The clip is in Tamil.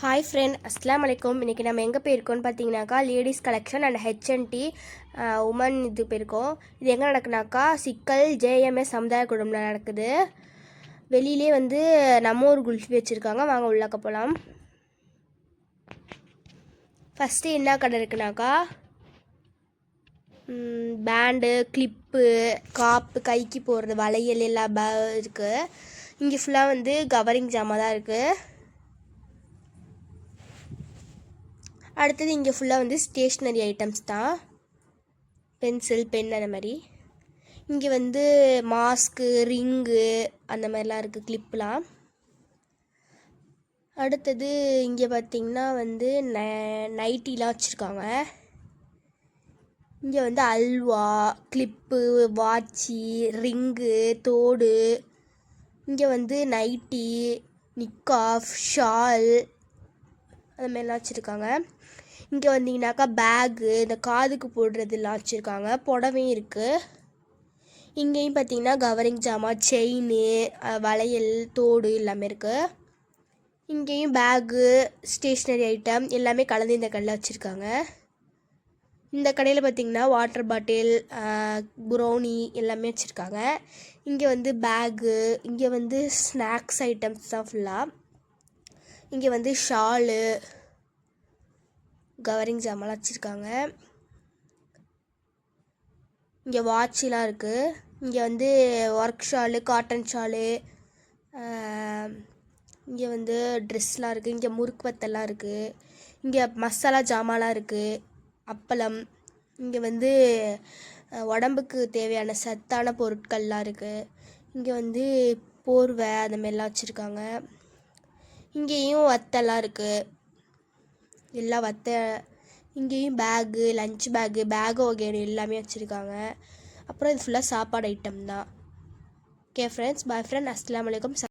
ஹாய் ஃப்ரெண்ட், அஸ்லாம் வலைக்கம். இன்றைக்கி நம்ம எங்கே போயிருக்கோம்னு பார்த்தீங்கன்னாக்கா ladies collection and HNT women இது போயிருக்கோம். இது எங்கே நடக்குனாக்கா சிக்கல் ஜேஎம்எஸ் சமுதாய குழுமில் நடக்குது. வெளியிலே வந்து நம்ம ஒரு குல்ஃபி வச்சுருக்காங்க. வாங்க உள்ளாக்க போகலாம். ஃபஸ்ட்டு என்ன கடை இருக்குனாக்கா பேண்டு, கிளிப்பு, காப்பு, கைக்கு போடுறது, வளையல் எல்லாம் இருக்குது. இங்கே ஃபுல்லாக வந்து கவரிங் ஜாமான் தான் இருக்குது. அடுத்தது இங்கே ஃபுல்லாக வந்து ஸ்டேஷ்னரி ஐட்டம்ஸ் தான், பென்சில், பென் அந்த மாதிரி. இங்கே வந்து மாஸ்க்கு, ரிங்கு அந்த மாதிரிலாம் இருக்குது, கிளிப்லாம். அடுத்தது இங்கே பார்த்திங்கன்னா வந்து நைட்டிலாம் வச்சுருக்காங்க. இங்கே வந்து அல்வா, கிளிப்பு, வாட்சி, ரிங்கு, தோடு. இங்கே வந்து நைட்டி, நிக்காஃப், ஷால் அந்த மாதிரிலாம் வச்சுருக்காங்க. இங்கே வந்தீங்கன்னாக்கா பேகு, இந்த காதுக்கு போடுறதுலாம் வச்சுருக்காங்க. புடவையும் இருக்குது. இங்கேயும் பார்த்தீங்கன்னா கவரிங் ஜாமான், செயின், வளையல், தோடு எல்லாமே இருக்குது. இங்கேயும் பேகு, ஸ்டேஷ்னரி ஐட்டம் எல்லாமே கலந்து இந்த கடையில் வச்சுருக்காங்க. இந்த கடையில் பார்த்திங்கன்னா வாட்டர் பாட்டில், ப்ரௌனி எல்லாமே வச்சுருக்காங்க. இங்கே வந்து பேகு, இங்கே வந்து ஸ்நாக்ஸ் ஐட்டம்ஸ் தான் ஃபுல்லாக. இங்கே வந்து ஷாலு, கவரிங் ஜாமான்லாம் வச்சுருக்காங்க. இங்கே வாட்செலாம் இருக்குது. இங்கே வந்து ஒர்க் ஷாலு, காட்டன் ஷாலு, இங்கே வந்து ட்ரெஸ்லாம் இருக்குது. இங்கே முறுக்கு வத்தெல்லாம் இருக்குது. இங்கே மசாலா ஜாமான்லாம் இருக்குது, அப்பளம். இங்கே வந்து உடம்புக்கு தேவையான சத்தான பொருட்கள்லாம் இருக்குது. இங்கே வந்து போர்வை அந்த மாதிரிலாம் வச்சுருக்காங்க. இங்கேயும் வத்தெல்லாம் இருக்குது, எல்லாம் வத்தை. இங்கேயும் பேகு, லஞ்ச் பேகு, வகையான எல்லாமே வச்சுருக்காங்க. அப்புறம் இது ஃபுல்லாக சாப்பாடு ஐட்டம் தான். ஓகே ஃப்ரெண்ட்ஸ், பாய் ஃப்ரெண்ட், அஸ்ஸலாமு அலைக்கும்.